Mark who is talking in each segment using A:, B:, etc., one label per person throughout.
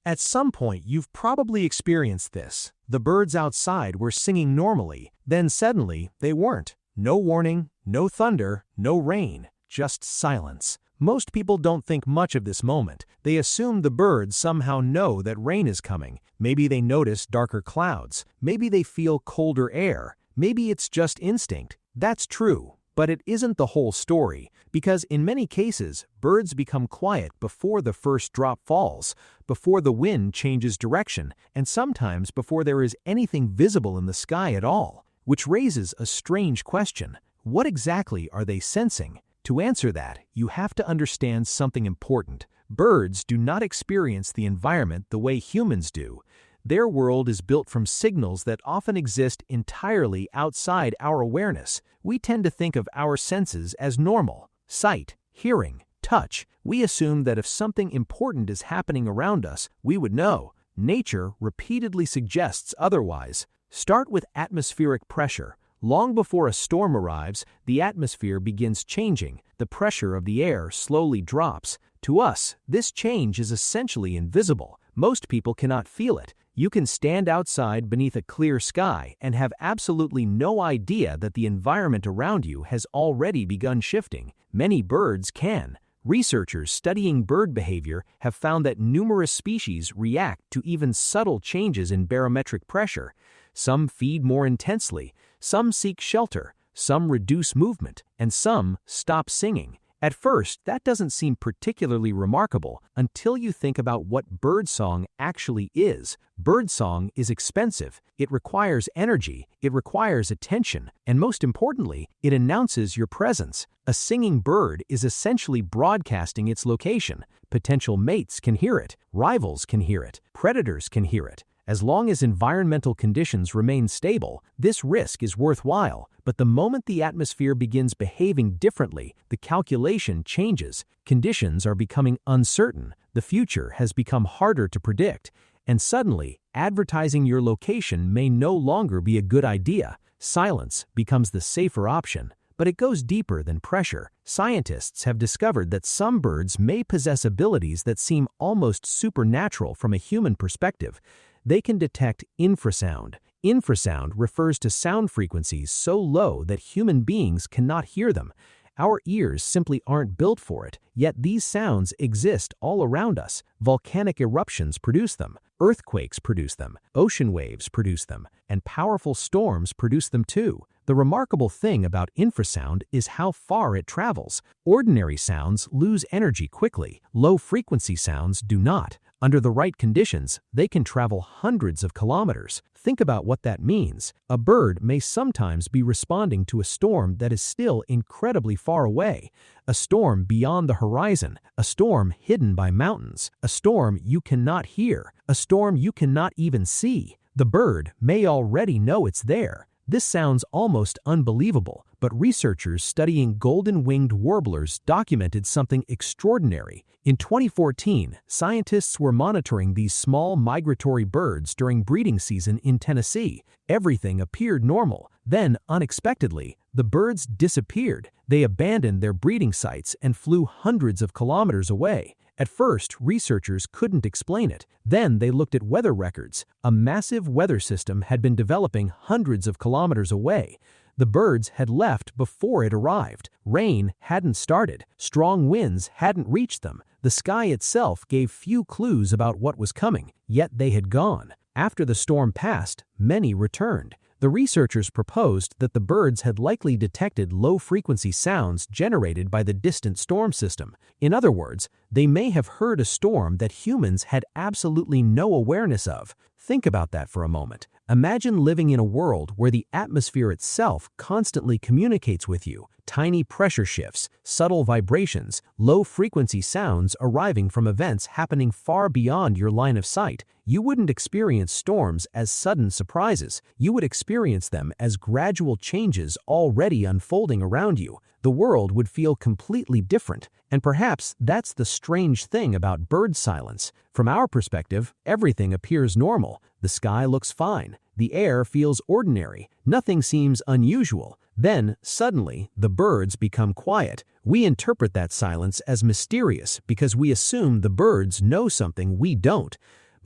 A: At some point, you've probably experienced this. The birds outside were singing normally, then suddenly they weren't. No warning, no thunder, no rain, just silence. Most people don't think much of this moment. They assume the birds somehow know that rain is coming. Maybe they notice darker clouds. Maybe they feel colder air. Maybe it's just instinct. That's true. But it isn't the whole story, because in many cases, birds become quiet before the first drop falls, before the wind changes direction, and sometimes before there is anything visible in the sky at all. Which raises a strange question. What exactly are they sensing? To answer that, you have to understand something important. Birds do not experience the environment the way humans do. Their world is built from signals that often exist entirely outside our awareness. We tend to think of our senses as normal: sight, hearing, touch. We assume that if something important is happening around us, we would know. Nature repeatedly suggests otherwise. Start with atmospheric pressure. Long before a storm arrives, the atmosphere begins changing. The pressure of the air slowly drops. To us, this change is essentially invisible. Most people cannot feel it. You can stand outside beneath a clear sky and have absolutely no idea that the environment around you has already begun shifting. Many birds can. Researchers studying bird behavior have found that numerous species react to even subtle changes in barometric pressure. Some feed more intensely, some seek shelter, some reduce movement, and some stop singing. At first, that doesn't seem particularly remarkable until you think about what birdsong actually is. Birdsong is expensive, it requires energy, it requires attention, and most importantly, it announces your presence. A singing bird is essentially broadcasting its location. Potential mates can hear it, rivals can hear it, predators can hear it. As long as environmental conditions remain stable, this risk is worthwhile. But the moment the atmosphere begins behaving differently, the calculation changes. Conditions are becoming uncertain. The future has become harder to predict. And suddenly, advertising your location may no longer be a good idea. Silence becomes the safer option. But it goes deeper than pressure. Scientists have discovered that some birds may possess abilities that seem almost supernatural from a human perspective. They can detect infrasound. Infrasound refers to sound frequencies so low that human beings cannot hear them. Our ears simply aren't built for it, yet these sounds exist all around us. Volcanic eruptions produce them, earthquakes produce them, ocean waves produce them, and powerful storms produce them too. The remarkable thing about infrasound is how far it travels. Ordinary sounds lose energy quickly. Low-frequency sounds do not. Under the right conditions, they can travel hundreds of kilometers. Think about what that means. A bird may sometimes be responding to a storm that is still incredibly far away. A storm beyond the horizon, a storm hidden by mountains, a storm you cannot hear, a storm you cannot even see. The bird may already know it's there. This sounds almost unbelievable, but researchers studying golden-winged warblers documented something extraordinary. In 2014, scientists were monitoring these small migratory birds during breeding season in Tennessee. Everything appeared normal. Then, unexpectedly, the birds disappeared. They abandoned their breeding sites and flew hundreds of kilometers away. At first, researchers couldn't explain it. Then they looked at weather records. A massive weather system had been developing hundreds of kilometers away. The birds had left before it arrived. Rain hadn't started. Strong winds hadn't reached them. The sky itself gave few clues about what was coming, yet they had gone. After the storm passed, many returned. The researchers proposed that the birds had likely detected low-frequency sounds generated by the distant storm system. In other words, they may have heard a storm that humans had absolutely no awareness of. Think about that for a moment. Imagine living in a world where the atmosphere itself constantly communicates with you. Tiny pressure shifts, subtle vibrations, low-frequency sounds arriving from events happening far beyond your line of sight. You wouldn't experience storms as sudden surprises. You would experience them as gradual changes already unfolding around you. The world would feel completely different. And perhaps that's the strange thing about bird silence. From our perspective, everything appears normal. The sky looks fine. The air feels ordinary. Nothing seems unusual. Then, suddenly, the birds become quiet. We interpret that silence as mysterious because we assume the birds know something we don't.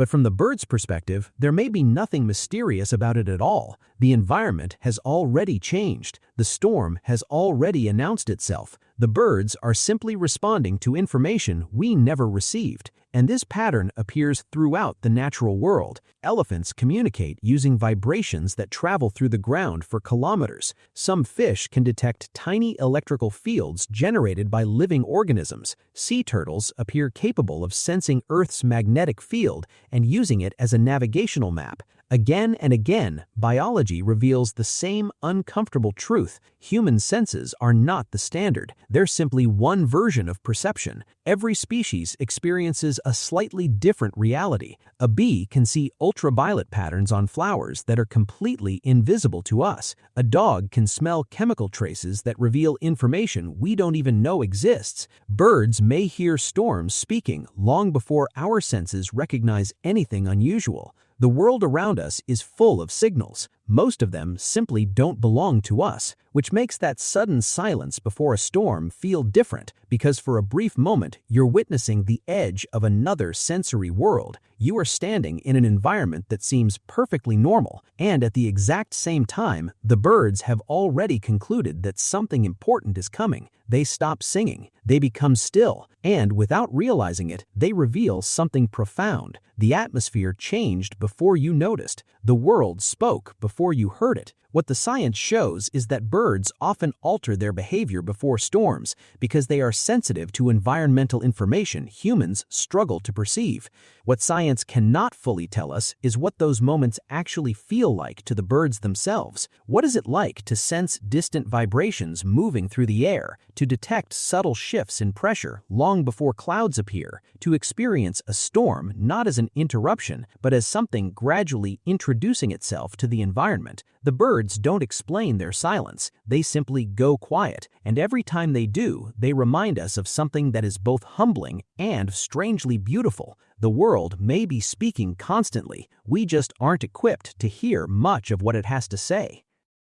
A: But from the bird's perspective, there may be nothing mysterious about it at all. The environment has already changed. The storm has already announced itself. The birds are simply responding to information we never received. And this pattern appears throughout the natural world. Elephants communicate using vibrations that travel through the ground for kilometers. Some fish can detect tiny electrical fields generated by living organisms. Sea turtles appear capable of sensing Earth's magnetic field and using it as a navigational map. Again and again, biology reveals the same uncomfortable truth. Human senses are not the standard. They're simply one version of perception. Every species experiences a slightly different reality. A bee can see ultraviolet patterns on flowers that are completely invisible to us. A dog can smell chemical traces that reveal information we don't even know exists. Birds may hear storms speaking long before our senses recognize anything unusual. The world around us is full of signals. Most of them simply don't belong to us, which makes that sudden silence before a storm feel different, because for a brief moment you're witnessing the edge of another sensory world. You are standing in an environment that seems perfectly normal, and at the exact same time, the birds have already concluded that something important is coming. They stop singing, they become still, and without realizing it, they reveal something profound. The atmosphere changed before you noticed. The world spoke before you heard it. What the science shows is that birds often alter their behavior before storms because they are sensitive to environmental information humans struggle to perceive. What science cannot fully tell us is what those moments actually feel like to the birds themselves. What is it like to sense distant vibrations moving through the air, to detect subtle shifts in pressure long before clouds appear, to experience a storm not as an interruption but as something gradually introducing itself to the environment? The birds don't explain their silence, they simply go quiet, and every time they do, they remind us of something that is both humbling and strangely beautiful. The world may be speaking constantly, we just aren't equipped to hear much of what it has to say.